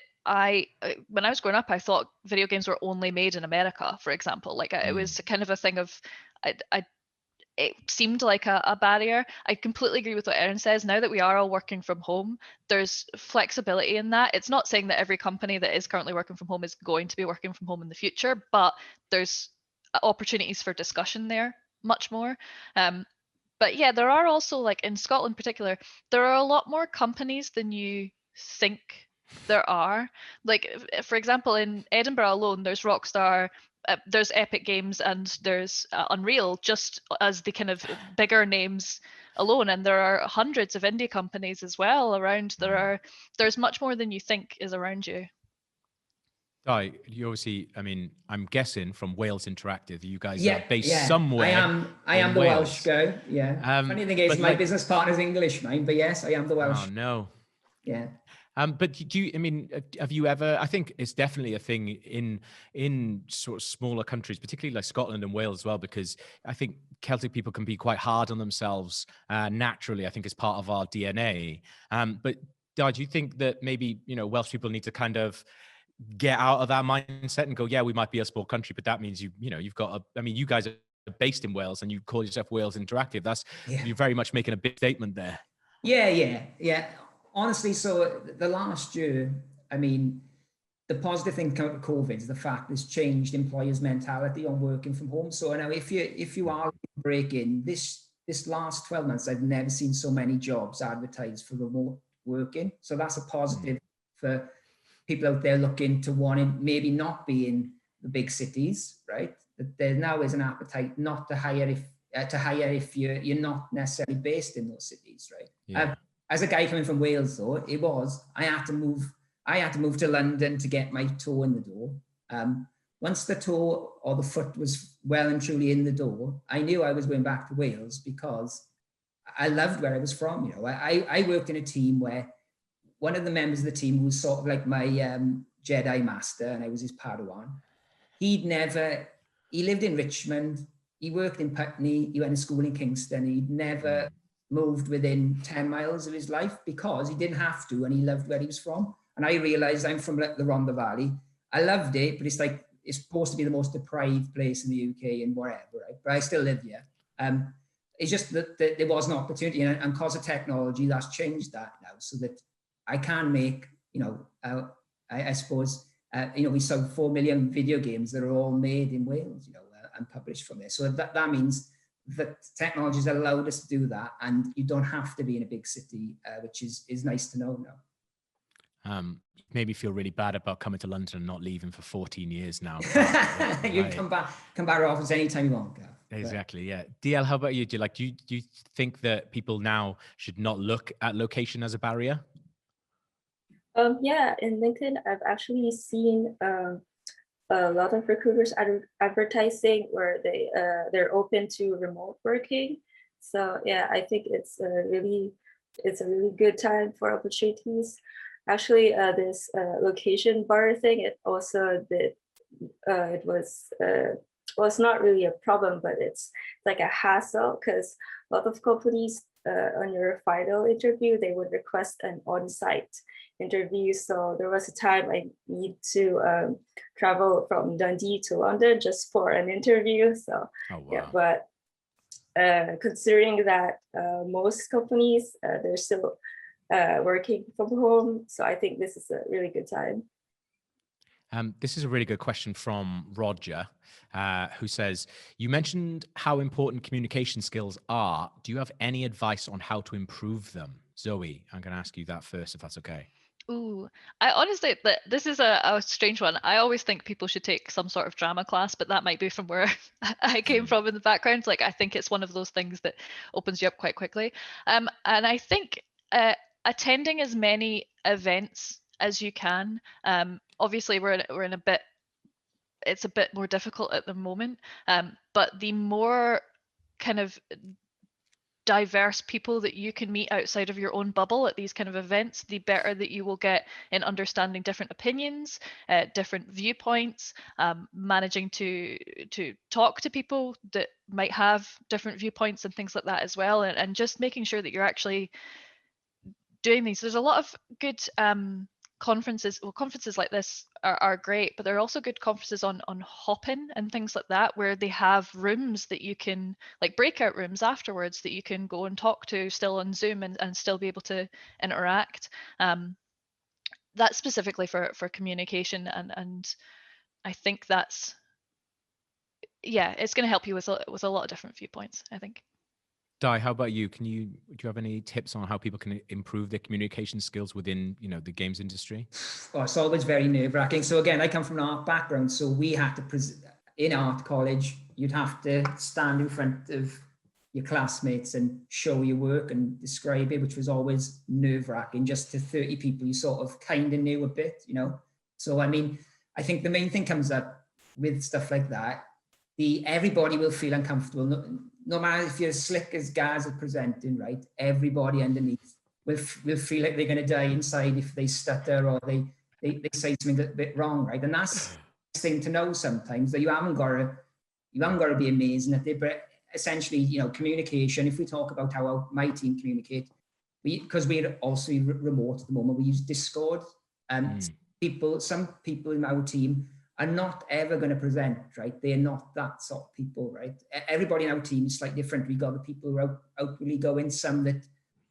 when I was growing up, I thought video games were only made in America, for example. Like it was kind of a thing of, it seemed like a barrier. I completely agree with what Erin says. Now that we are all working from home, there's flexibility in that. It's not saying that every company that is currently working from home is going to be working from home in the future, but there's opportunities for discussion there much more. But yeah, there are also, like in Scotland in particular, there are a lot more companies than you think there are. Like, for example, in Edinburgh alone, there's Rockstar, there's Epic Games, and there's Unreal, just as the kind of bigger names alone. And there are hundreds of indie companies as well around. There's much more than you think is around you. Di, you obviously, I mean, I'm guessing from Wales Interactive, you guys are Yeah, based yeah. somewhere. I am in the Wales. Welsh guy. Yeah. Funny thing is, but my like- business partner's English, mine. But yes, I am the Welsh. Oh no. Yeah. But do you, I mean, have you ever, I think it's definitely a thing in sort of smaller countries, particularly like Scotland and Wales as well, because I think Celtic people can be quite hard on themselves naturally, I think is part of our DNA. But Di, do you think that maybe, Welsh people need to kind of get out of that mindset and go, yeah, we might be a small country, but that means you've got I mean, you guys are based in Wales and you call yourself Wales Interactive. You're very much making a big statement there. Yeah. Honestly, so the last year, I mean, the positive thing coming out of COVID is the fact it's changed employers' mentality on working from home. So now, if you are breaking this last 12 months, I've never seen so many jobs advertised for remote working. So that's a positive for people out there looking to want to maybe not be in the big cities, right? That there now is an appetite not to hire if you're not necessarily based in those cities, right? Yeah. As a guy coming from Wales, though, I had to move to London to get my toe in the door. Once the toe or the foot was well and truly in the door, I knew I was going back to Wales because I loved where I was from. I worked in a team where one of the members of the team, who was sort of like my Jedi master, and I was his Padawan, he lived in Richmond, he worked in Putney, he went to school in Kingston, he'd never moved within 10 miles of his life because he didn't have to, and he loved where he was from. And I realized I'm from the Rhondda Valley. I loved it, but it's supposed to be the most deprived place in the UK and wherever, right? But I still live here. It's just that there was an opportunity, and because of technology, that's changed that now, so that I can make, I suppose, we sold 4 million video games that are all made in Wales, and published from there. So that means that technology has allowed us to do that, and you don't have to be in a big city, which is nice to know now. Made me feel really bad about coming to London and not leaving for 14 years now. You come back to our office anytime you want, Gav. Exactly, yeah. DL, how about you? Do you think that people now should not look at location as a barrier? Yeah, in LinkedIn, I've actually seen a lot of recruiters advertising where they're open to remote working. So yeah, I think it's a really good time for opportunities. Actually, this location bar thing, it also did. It was well, it's not really a problem, but it's like a hassle because a lot of companies on your final interview, they would request an on-site interview. So there was a time I need to travel from Dundee to London just for an interview. So yeah, but considering that most companies, they're still working from home. So I think this is a really good time. This is a really good question from Roger, who says, you mentioned how important communication skills are. Do you have any advice on how to improve them? Zoe, I'm going to ask you that first, if that's okay. Ooh, I honestly, this is a strange one. I always think people should take some sort of drama class, but that might be from where I came from in the background. Like, I think it's one of those things that opens you up quite quickly. And I think attending as many events as you can. Obviously, we're in a bit. It's a bit more difficult at the moment, but the more kind of diverse people that you can meet outside of your own bubble at these kind of events, the better that you will get in understanding different opinions, different viewpoints, managing to talk to people that might have different viewpoints and things like that as well, and just making sure that you're actually doing these. There's a lot of good conferences. Well, conferences like this are great, but there are also good conferences on Hopin and things like that, where they have rooms that you can, like breakout rooms afterwards, that you can go and talk to still on Zoom and still be able to interact. That's specifically for communication, and I think that's, yeah, it's going to help you with a lot of different viewpoints, I think. Di, how about you? Do you have any tips on how people can improve their communication skills within, the games industry? Oh, it's always very nerve-wracking. So again, I come from an art background, so we had to in art college, you'd have to stand in front of your classmates and show your work and describe it, which was always nerve-wracking. Just to 30 people you sort of kind of knew a bit, So I mean, I think the main thing comes up with stuff like that. Everybody will feel uncomfortable. No matter if you're as slick as guys are presenting, right? Everybody underneath will feel like they're going to die inside if they stutter or they say something a bit wrong, right? And that's the thing to know sometimes, that you haven't got to be amazing at it, but essentially, communication. If we talk about how my team communicate, because we're also remote at the moment, we use Discord, and some people in our team are not ever going to present, right? They're not that sort of people, right? Everybody in our team is slightly different. We got the people who are outwardly going, some that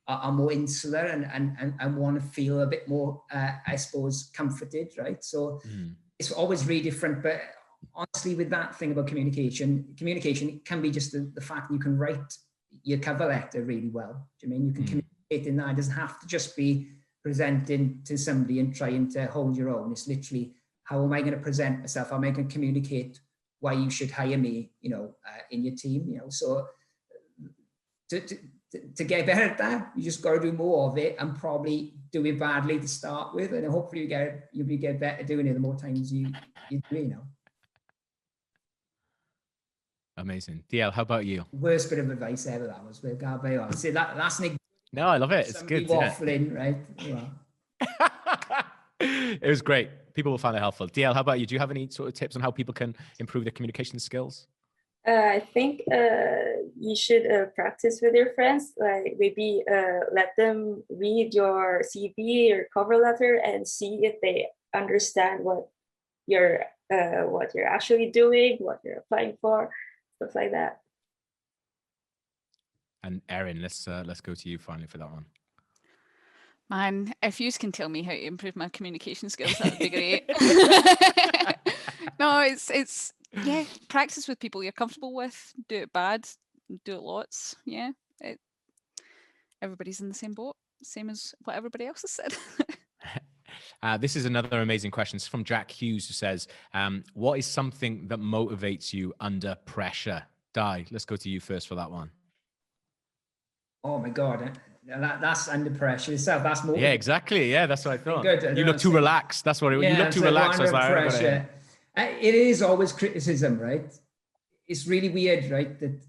are more insular and want to feel a bit more, I suppose, comforted, right? So it's always really different. But honestly, with that thing about communication can be just the fact that you can write your cover letter really well. Do you mean you can communicate in that? It doesn't have to just be presenting to somebody and trying to hold your own. It's literally, how am I going to present myself? How am I going to communicate why you should hire me, in your team, So to get better at that, you just got to do more of it and probably do it badly to start with. And hopefully you'll get better doing it the more times you do, Amazing. DL, how about you? Worst bit of advice ever, that was with Garby. I say that's an No, I love it. It's good. Waffling, right? Yeah. It was great. People will find it helpful. DL, how about you? Do you have any sort of tips on how people can improve their communication skills? I think you should practice with your friends. Like maybe let them read your CV or cover letter and see if they understand what you're actually doing, what you're applying for, stuff like that. And Erin, let's go to you finally for that one. Man, if you can tell me how to improve my communication skills, that would be great. No, it's yeah, practice with people you're comfortable with. Do it bad, do it lots. Yeah, everybody's in the same boat, same as what everybody else has said. This is another amazing question. It's from Jack Hughes, who says, what is something that motivates you under pressure? Di, let's go to you first for that one. Oh my God. That's under pressure itself. That's more. Yeah, exactly. Yeah, that's what I thought. Good. You look too relaxed. That's what you look too relaxed. I was like, pressure. It is always criticism, right? It's really weird, right? That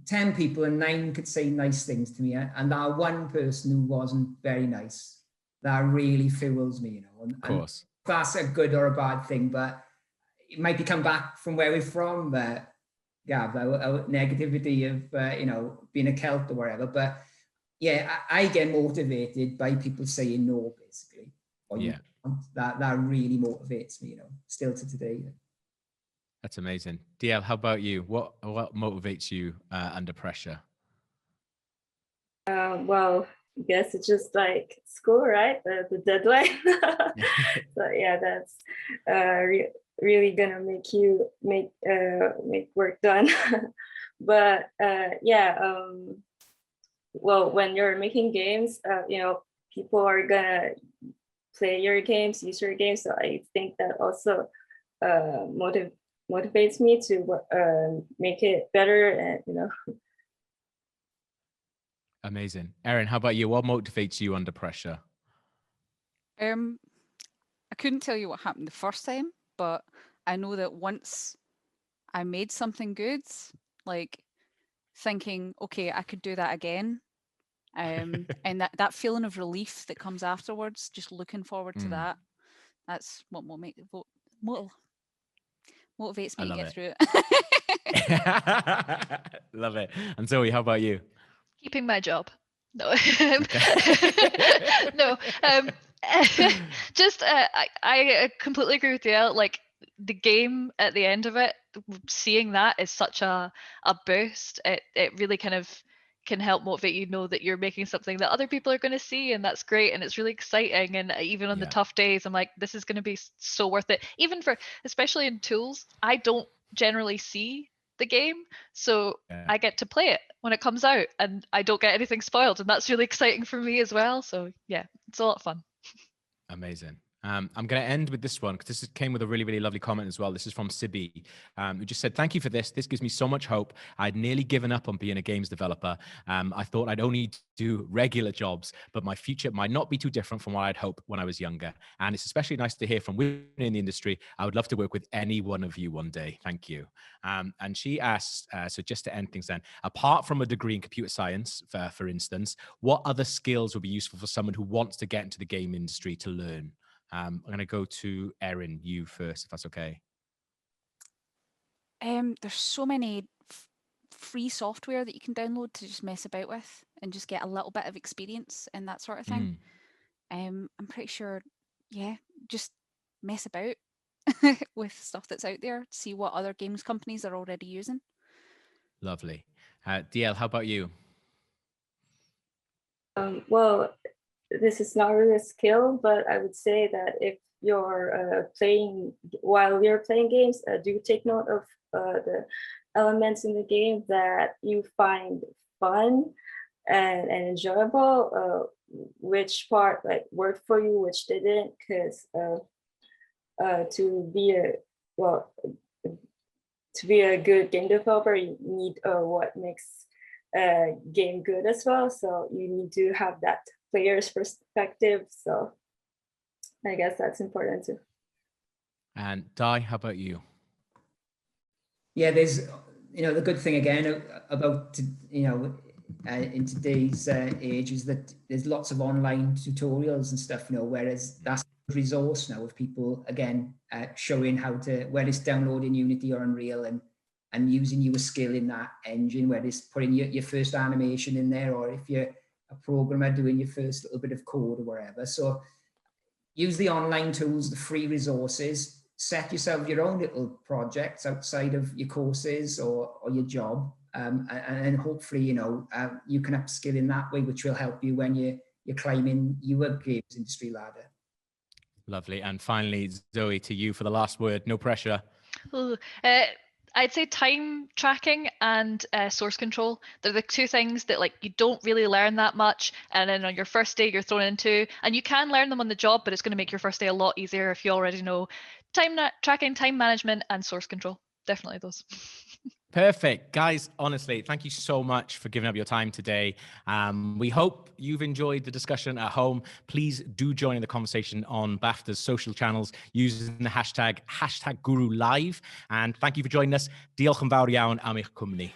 10 people and 9 could say nice things to me, and that one person who wasn't very nice, that really fuels me, Of course. And that's a good or a bad thing, but it might be come back from where we're from, Gav, our negativity of, you know, being a Celt or whatever. But yeah, I get motivated by people saying no, basically. Or Yeah. That really motivates me, you know, still to today. That's amazing. DL, how about you? What motivates you under pressure? Well, I guess it's just like school, right? The deadline. So yeah, that's really gonna make you make work done. But yeah, well, when you're making games, you know, people are gonna play your games, use your games. So I think that also motivates me to make it better, and you know. Amazing. Erin, how about you? What motivates you under pressure? I couldn't tell you what happened the first time, but I know that once I made something good, like thinking, okay, I could do that again. And that feeling of relief that comes afterwards, just looking forward to that, that's what motivates me to get through it. Love it. And Zoe, how about you? Keeping my job. No. No. Just I completely agree with you. Like the game at the end of it, seeing that is such a boost. It really kind of can help motivate you, know that you're making something that other people are going to see, and that's great, and it's really exciting. And even on the tough days, I'm like, this is going to be so worth it. Even for, especially in tools, I don't generally see the game, so I get to play it when it comes out, and I don't get anything spoiled, and that's really exciting for me as well. So yeah, it's a lot of fun. Amazing. I'm going to end with this one because this came with a really, really lovely comment as well. This is from Sibi, who just said, thank you for this. This gives me so much hope. I'd nearly given up on being a games developer. I thought I'd only do regular jobs, but my future might not be too different from what I'd hoped when I was younger. And it's especially nice to hear from women in the industry. I would love to work with any one of you one day. Thank you. And she asked, so just to end things then, apart from a degree in computer science, for instance, what other skills would be useful for someone who wants to get into the game industry to learn? I'm going to go to Erin, you first, if that's okay. There's so many free software that you can download to just mess about with and just get a little bit of experience and that sort of thing. I'm pretty sure, yeah, just mess about with stuff that's out there, see what other games companies are already using. Lovely. DL, how about you? Well, this is not really a skill, but I would say that if you're while you're playing games, do take note of the elements in the game that you find fun and enjoyable, which part like worked for you, which didn't, because to be a good game developer, you need what makes a game good as well. So you need to have that player's perspective. So I guess that's important too. And Di, how about you? Yeah, there's, you know, the good thing again about, you know, in today's age is that there's lots of online tutorials and stuff, you know, whereas that's a resource now of people, again, showing how to, whether it's downloading Unity or Unreal and using your skill in that engine, whether it's putting your first animation in there, or if you're a programmer doing your first little bit of code or whatever. So use the online tools, the free resources, set yourself your own little projects outside of your courses or your job. And hopefully, you know, you can upskill in that way, which will help you when you're climbing your games industry ladder. Lovely. And finally, Zoe, to you for the last word. No pressure. I'd say time tracking and source control. They're the two things that like you don't really learn that much, and then on your first day you're thrown into, and you can learn them on the job, but it's going to make your first day a lot easier if you already know time tracking, time management, and source control. Definitely those. Perfect. Guys, honestly, thank you so much for giving up your time today. We hope you've enjoyed the discussion at home. Please do join in the conversation on BAFTA's social channels using the hashtag GuruLive. And thank you for joining us. Diolch yn fawr iawn am eich cwmni.